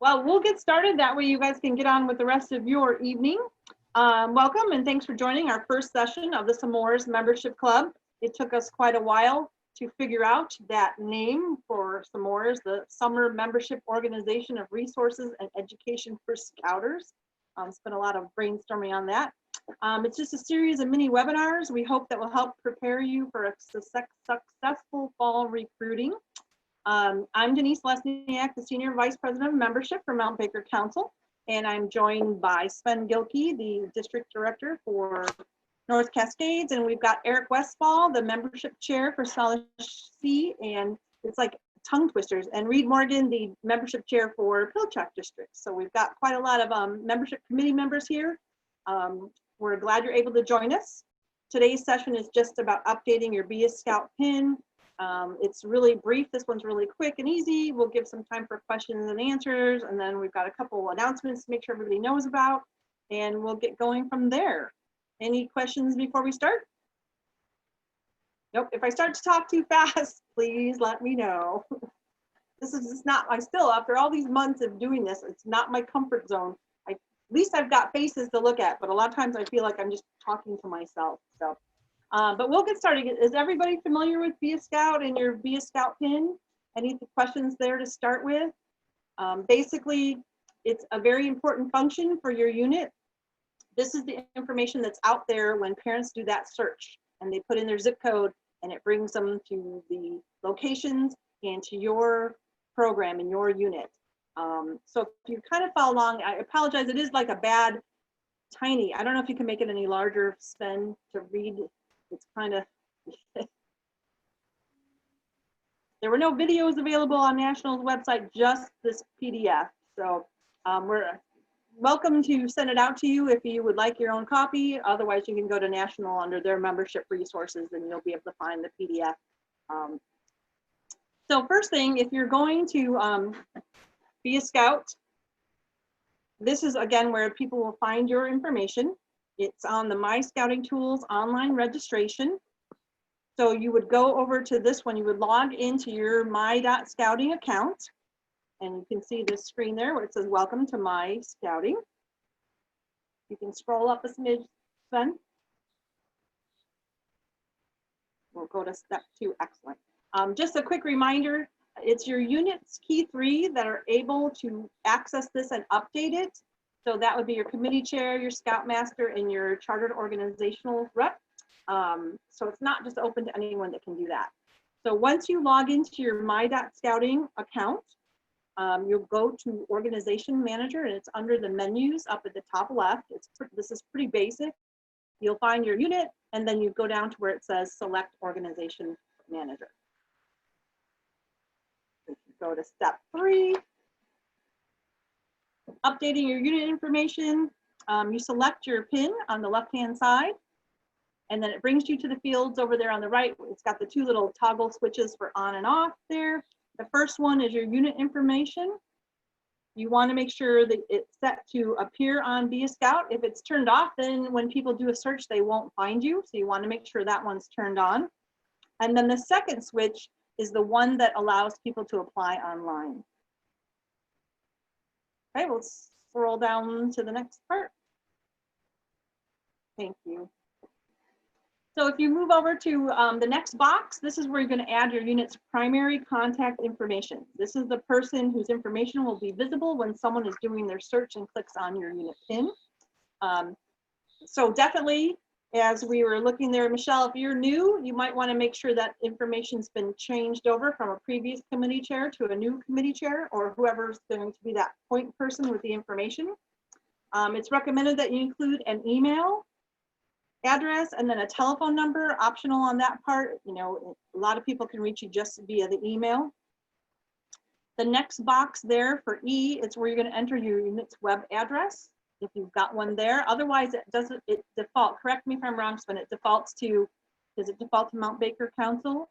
Well, we'll get started. That way you guys can get on with the rest of your evening. Welcome and thanks for joining our first session of the SMORES Membership Club. It took us quite a while to figure out that name for SMORES, the Summer Membership Organization of Resources and Education for Scouters. Spent a lot of brainstorming on that. It's just a series of mini webinars we hope that will help prepare you for a successful fall recruiting. I'm Denise Lesniak, the Senior Vice President of Membership for Mount Baker Council, and I'm joined by Sven Gilkey, the District Director for North Cascades, and we've got Eric Westfall, the Membership Chair for Salish C, and it's like tongue twisters, and Reed Morgan, the Membership Chair for Pilchuck District. So we've got quite a lot of membership committee members here. We're glad you're able to join us. Today's session is just about updating your Be a Scout PIN. It's really brief. This one's really quick and easy. We'll give some time for questions and answers, and then we've got a couple announcements to make sure everybody knows about, and we'll get going from there. Any questions before we start? Nope. If I start to talk too fast, please let me know. This is just not, I still, after all these months of doing this, it's not my comfort zone. At least I've got faces to look at, but a lot of times I feel like I'm just talking to myself. So, but we'll get started. Is everybody familiar with Be a Scout and your Be a Scout PIN? Any questions there to start with? Basically, it's a very important function for your unit. This is the information that's out there when parents do that search and they put in their zip code and it brings them to the locations and to your program in your unit. So if you kind of follow along, I apologize, it is like a bad, tiny, I don't know if you can make it any larger, Sven, to read. It's kind of, there were no videos available on National's website, just this PDF. So we're welcome to send it out to you if you would like your own copy. Otherwise, you can go to National under their membership resources and you'll be able to find the PDF. So first thing, if you're going to Be a Scout, this is again where people will find your information. It's on the My Scouting Tools online registration. So you would go over to this one, you would log into your My.Scouting account, and you can see this screen there where it says welcome to My Scouting. You can scroll up a smidge, Sven. We'll go to step 2, excellent. Just a quick reminder, it's your unit's key 3 that are able to access this and update it. So that would be your committee chair, your scoutmaster, and your chartered organizational rep. So it's not just open to anyone that can do that. So once you log into your My.Scouting account, you'll go to Organization Manager, and it's under the menus up at the top left. This is pretty basic. You'll find your unit, and then you go down to where it says Select Organization Manager. Go to step 3, updating your unit information. You select your PIN on the left-hand side, and then it brings you to the fields over there on the right. It's got the 2 little toggle switches for on and off there. The first one is your unit information. You want to make sure that it's set to appear on Be a Scout. If it's turned off, then when people do a search, they won't find you. So you want to make sure that one's turned on. And then the second switch is the one that allows people to apply online. Okay, we'll scroll down to the next part. Thank you. So if you move over to the next box, this is where you're going to add your unit's primary contact information. This is the person whose information will be visible when someone is doing their search and clicks on your unit PIN. So definitely, as we were looking there, Michelle, if you're new, you might want to make sure that information's been changed over from a previous committee chair to a new committee chair, or whoever's going to be that point person with the information. It's recommended that you include an email address and then a telephone number, optional on that part. You know, a lot of people can reach you just via the email. The next box there for E, it's where you're going to enter your unit's web address, if you've got one there. Otherwise, it default, correct me if I'm wrong, Sven, it defaults to, does it default to Mount Baker Council?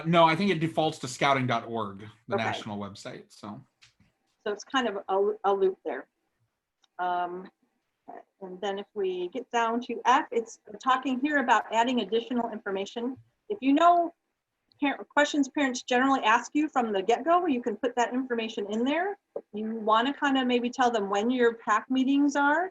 No, I think it defaults to scouting.org, the Okay. national website. So it's kind of a loop there. And then if we get down to F, it's talking here about adding additional information. If you know questions parents generally ask you from the get-go, you can put that information in there. You want to kind of maybe tell them when your PAC meetings are,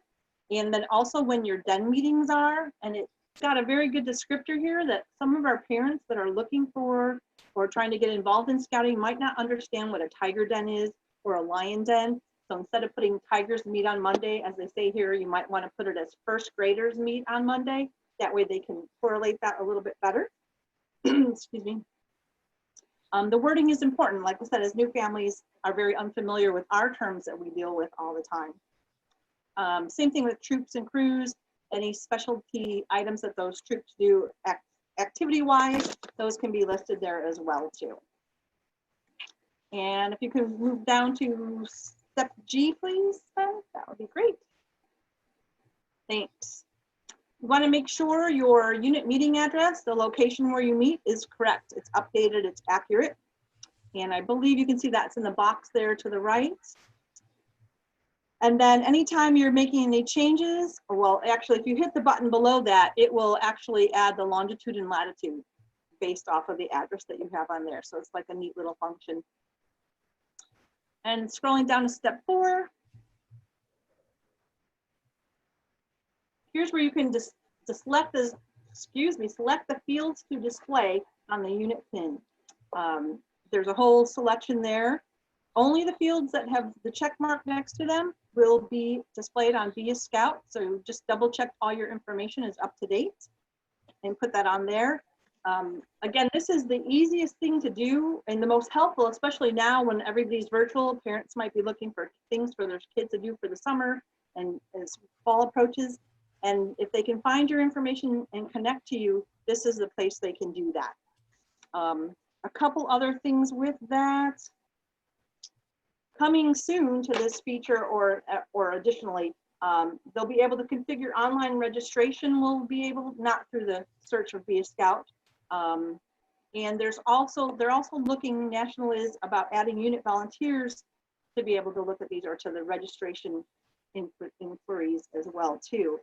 and then also when your den meetings are. And it's got a very good descriptor here that some of our parents that are looking for or trying to get involved in scouting might not understand what a tiger den is or a lion den. So instead of putting tigers meet on Monday, as they say here, you might want to put it as first graders meet on Monday. That way they can correlate that a little bit better. Excuse me. The wording is important. Like I said, as new families are very unfamiliar with our terms that we deal with all the time. Same thing with troops and crews. Any specialty items that those troops do activity-wise, those can be listed there as well too. And if you can move down to step G, please, Ben, that would be great. Thanks. You want to make sure your unit meeting address, the location where you meet, is correct. It's updated, it's accurate. And I believe you can see that's in the box there to the right. And then anytime you're making any changes, or well, actually, if you hit the button below that, it will actually add the longitude and latitude based off of the address that you have on there. So it's like a neat little function. And scrolling down to step 4. Here's where you can just select the, select the fields to display on the unit pin. There's a whole selection there. Only the fields that have the check mark next to them will be displayed on Be a Scout. So just double check all your information is up to date and put that on there. Again, this is the easiest thing to do and the most helpful, especially now when everybody's virtual. Parents might be looking for things for their kids to do for the summer and as fall approaches. And if they can find your information and connect to you, this is the place they can do that. A couple other things with that. Coming soon to this feature or additionally, they'll be able to configure online registration. Will be able, not through the search of Be a Scout. And they're also looking, National is about adding unit volunteers to be able to look at these or to the registration inquiries as well too.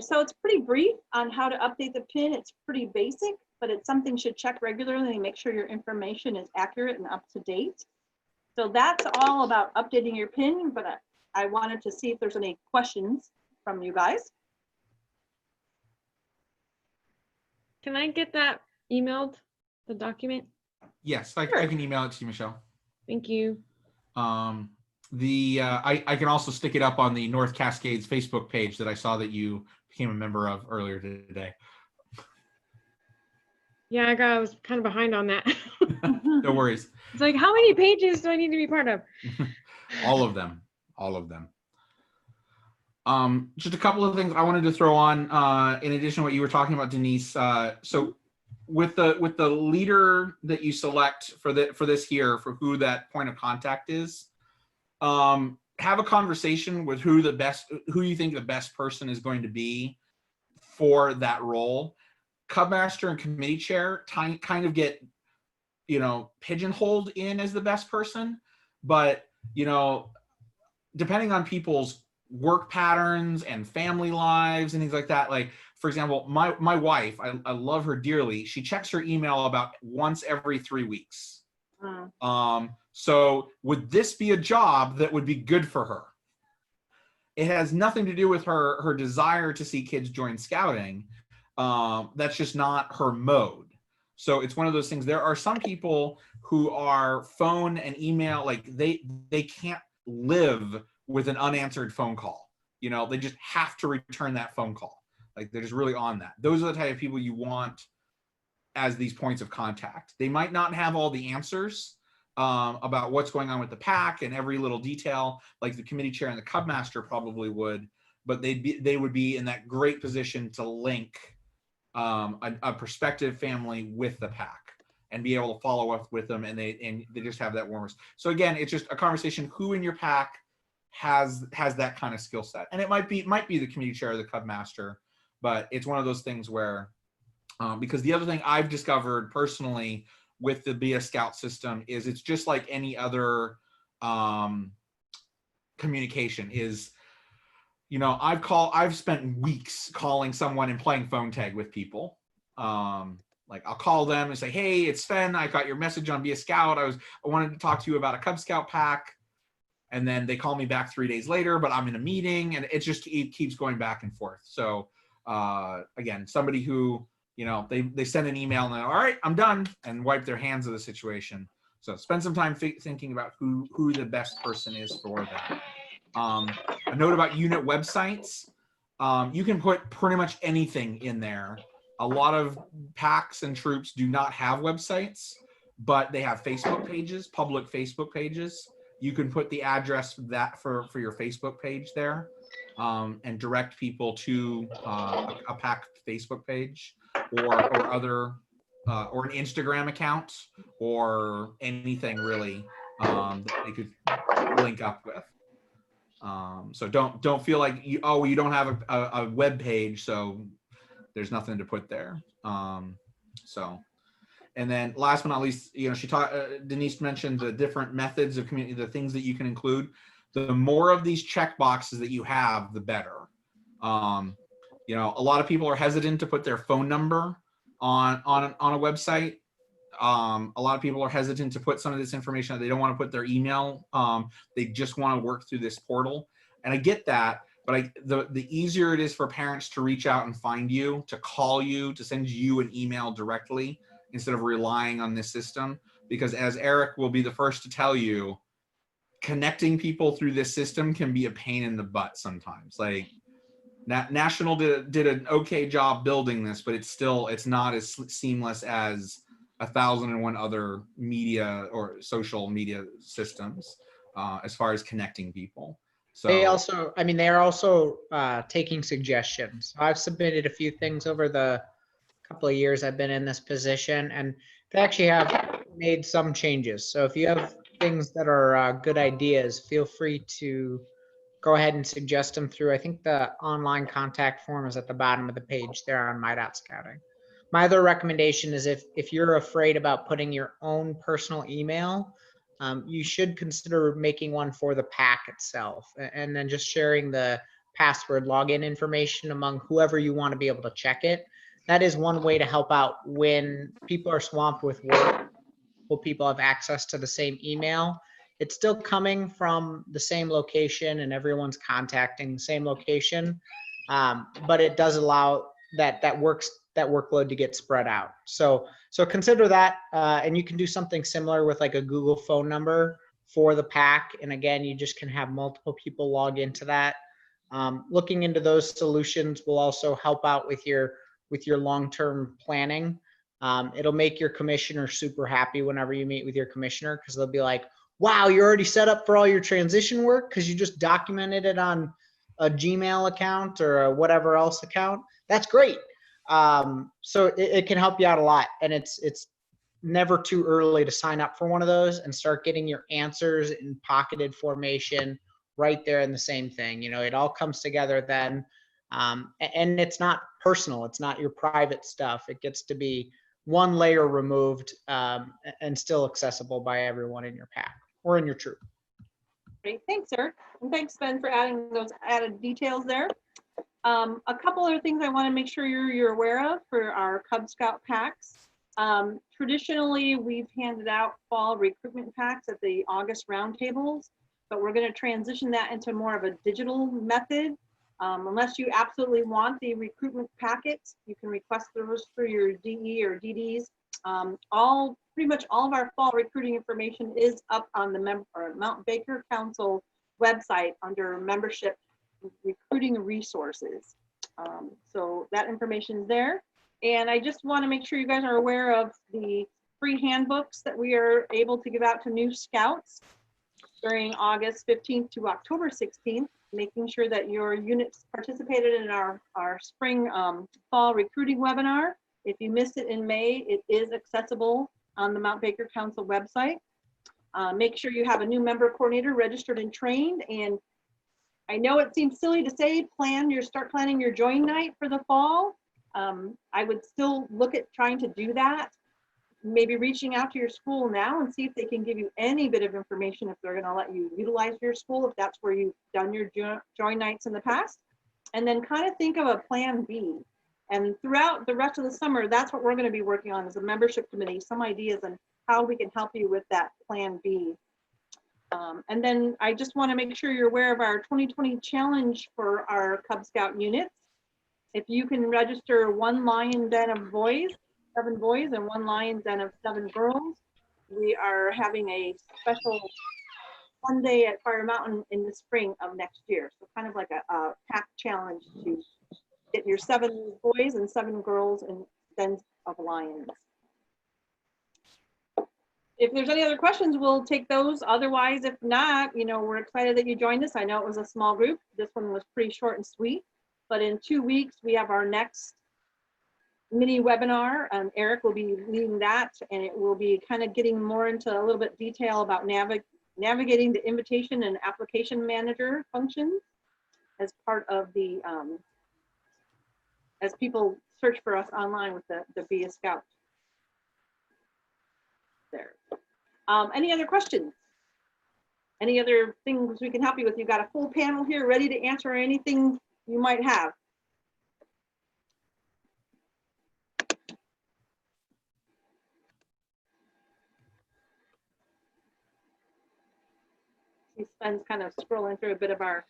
So it's pretty brief on how to update the PIN. It's pretty basic, but it's something you should check regularly and make sure your information is accurate and up to date. So that's all about updating your PIN, but I wanted to see if there's any questions from you guys. Can I get that emailed, the document? Yes, I can email it to you, Michelle. Thank you. I can also stick it up on the North Cascades Facebook page that I saw that you became a member of earlier today. Yeah, I was kind of behind on that. No worries. It's like, how many pages do I need to be part of? All of them. Just a couple of things I wanted to throw on in addition to what you were talking about, Denise. So with the leader that you select for this here, for who that point of contact is, have a conversation with who you think the best person is going to be for that role. Cubmaster and committee chair kind of get, pigeonholed in as the best person, but depending on people's work patterns and family lives and things like that. Like, for example, my wife, I love her dearly. She checks her email about once every 3 weeks. So would this be a job that would be good for her? It has nothing to do with her desire to see kids join scouting. That's just not her mode. So it's one of those things. There are some people who are phone and email, like they can't live with an unanswered phone call. They just have to return that phone call. Like, they're just really on that. Those are the type of people you want as these points of contact. They might not have all the answers about what's going on with the pack and every little detail, like the committee chair and the Cubmaster probably would, but they would be in that great position to link a prospective family with the pack and be able to follow up with them, and they just have that warmness. So again, it's just a conversation. Who in your pack has that kind of skill set? And it might be the committee chair or the Cubmaster, but it's one of those things where because the other thing I've discovered personally with the Be a Scout system is it's just like any other communication is you know, I've spent weeks calling someone and playing phone tag with people. Like I'll call them and say, hey, it's Sven. I got your message on Be a Scout. I wanted to talk to you about a Cub Scout pack. And then they call me back 3 days later, but I'm in a meeting, and it keeps going back and forth. So again, somebody who, you know, they send an email and they're, all right, I'm done, and wipe their hands of the situation. So spend some time thinking about who the best person is for that. A note about unit websites. You can put pretty much anything in there. A lot of packs and troops do not have websites, but they have Facebook pages, public Facebook pages. You can put the address for your Facebook page there, and direct people to a pack Facebook page or other or an Instagram account or anything really that they could link up with. So don't feel like you don't have a web page, so there's nothing to put there. And then last but not least, you know, Denise mentioned the different methods of community, the things that you can include. The more of these check boxes that you have, the better. You know, a lot of people are hesitant to put their phone number on a website. A lot of people are hesitant to put some of this information. They don't want to put their email. They just want to work through this portal. And I get that, but the easier it is for parents to reach out and find you, to call you, to send you an email directly, instead of relying on this system. Because as Eric will be the first to tell you, connecting people through this system can be a pain in the butt sometimes. Like National did an okay job building this, but it's not as seamless as 1,001 other media or social media systems as far as connecting people. So they are also taking suggestions. I've submitted a few things over the couple of years I've been in this position, and they actually have made some changes. So if you have things that are good ideas, feel free to go ahead and suggest them through. I think the online contact form is at the bottom of the page there on My.Scouting. My other recommendation is if you're afraid about putting your own personal email, you should consider making one for the pack itself, and then just sharing the password login information among whoever you want to be able to check it. That is one way to help out when people are swamped with work. Well, people have access to the same email. It's still coming from the same location and everyone's contacting the same location, but it does allow that workload to get spread out. So consider that, and you can do something similar with like a Google phone number for the pack. And again, you just can have multiple people log into that. Looking into those solutions will also help out with your long-term planning. It'll make your commissioner super happy whenever you meet with your commissioner, because they'll be like, wow, you're already set up for all your transition work because you just documented it on a Gmail account or a whatever else account. That's great. So it can help you out a lot, and it's never too early to sign up for one of those and start getting your answers in pocketed formation right there in the same thing. You know, it all comes together then. And it's not personal. It's not your private stuff. It gets to be one layer removed, and still accessible by everyone in your pack or in your troop. Great, thanks, Eric. And thanks, Ben, for adding those added details there. A couple other things I want to make sure you're aware of for our Cub Scout packs. Traditionally, we've handed out fall recruitment packs at the August roundtables, but we're going to transition that into more of a digital method. Unless you absolutely want the recruitment packets, you can request those through your DE or DDs. Pretty much all of our fall recruiting information is up on the Mount Baker Council website under membership recruiting resources. So that information is there. And I just want to make sure you guys are aware of the free handbooks that we are able to give out to new scouts during August 15th to October 16th, making sure that your units participated in our spring fall recruiting webinar. If you missed it in May, it is accessible on the Mount Baker Council website. Make sure you have a new member coordinator registered and trained. And I know it seems silly to say start planning your join night for the fall. I would still look at trying to do that. maybe reaching out to your school now and see if they can give you any bit of information, if they're going to let you utilize your school, if that's where you've done your join nights in the past. And then kind of think of a plan B. And throughout the rest of the summer, that's what we're going to be working on as a membership committee, some ideas on how we can help you with that plan B. And then I just want to make sure you're aware of our 2020 challenge for our Cub Scout units. If you can register 1 lion den of boys, 7 boys, and 1 lion den of 7 girls, we are having a special Sunday at Fire Mountain in the spring of next year. So kind of like a pack challenge to get your 7 boys and 7 girls in dens of lions. If there's any other questions, we'll take those. Otherwise, if not, you know, we're excited that you joined us. I know it was a small group. This one was pretty short and sweet, but in 2 weeks, we have our next mini webinar. Eric will be leading that, and it will be kind of getting more into a little bit detail about navigating the invitation and application manager functions as part of the, as people search for us online with the Be a Scout. There. Any other questions? Any other things we can help you with? You've got a full panel here ready to answer anything you might have. Sven's kind of scrolling through a bit of our.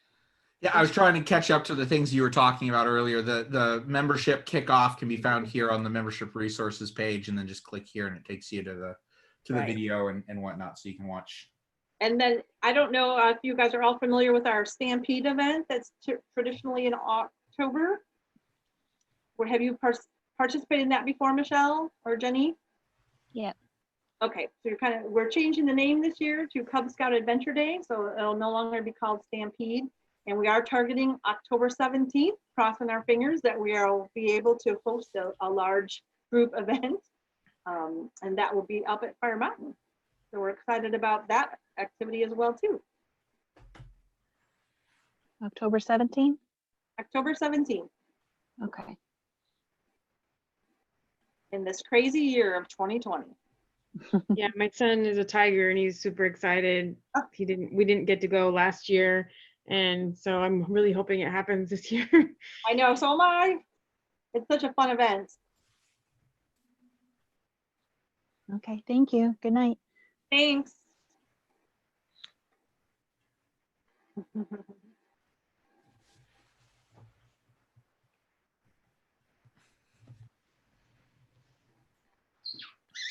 Yeah, I was trying to catch up to the things you were talking about earlier. The membership kickoff can be found here on the membership resources page, and then just click here and it takes you to the Right. video and whatnot, so you can watch. And then I don't know if you guys are all familiar with our Stampede event that's traditionally in October. Or have you participated in that before, Michelle or Jenny? Yeah. Okay, so we're changing the name this year to Cub Scout Adventure Day, so it'll no longer be called Stampede. And we are targeting October 17th, crossing our fingers that we will be able to host a large group event. And that will be up at Fire Mountain. So we're excited about that activity as well too. October 17th? October 17th, Okay. in this crazy year of 2020. Yeah, my son is a tiger and he's super excited. We didn't get to go last year, and so I'm really hoping it happens this year. I know, so am I. It's such a fun event. Okay, thank you. Good night. Thanks.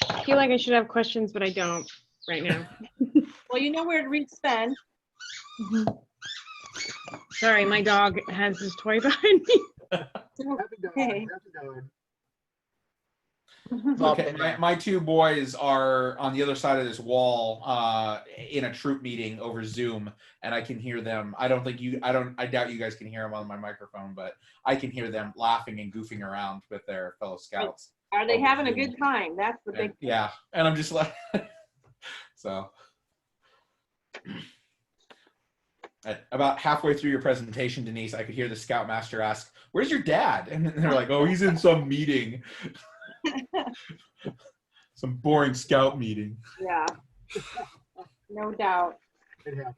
I feel like I should have questions, but I don't right now. Well, you know where to reach Sven. Sorry, my dog has his toy behind me. Okay. Okay, my 2 boys are on the other side of this wall in a troop meeting over Zoom, and I can hear them. I doubt you guys can hear them on my microphone, but I can hear them laughing and goofing around with their fellow scouts. Are they having a good time? That's the big. Yeah, and I'm just like, so. About halfway through your presentation, Denise, I could hear the Scoutmaster ask, "Where's your dad?" And they're like, "Oh, he's in some meeting." Some boring scout meeting. Yeah, no doubt. It happens.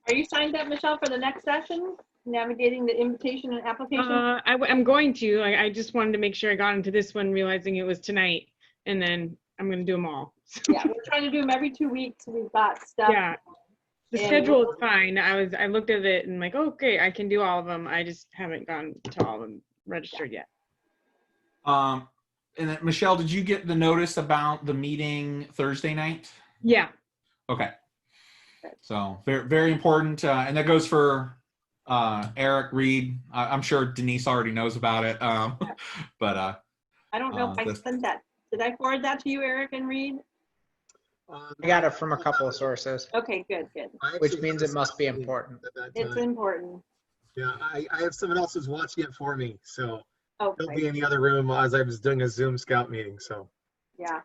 Are you signed up, Michelle, for the next session? Navigating the invitation and application? I'm going to. I just wanted to make sure I got into this one, realizing it was tonight, and then I'm going to do them all. Yeah, we're trying to do them every 2 weeks. We've got stuff. Yeah. The And schedule is fine. I looked at it and like, okay, I can do all of them. I just haven't gone to all of them registered yet. And then, Michelle, did you get the notice about the meeting Thursday night? Yeah. Okay. So very, very important. And that goes for Eric, Reed. I'm sure Denise already knows about it. But I don't know if I sent that. Did I forward that to you, Eric and Reed? I got it from a couple of sources, Okay, good, good. which means it must be important. At that It's time. important. Yeah, I have someone else who's watching it for me, so he'll Okay, be in the other room as I was doing a Zoom scout meeting. So yeah.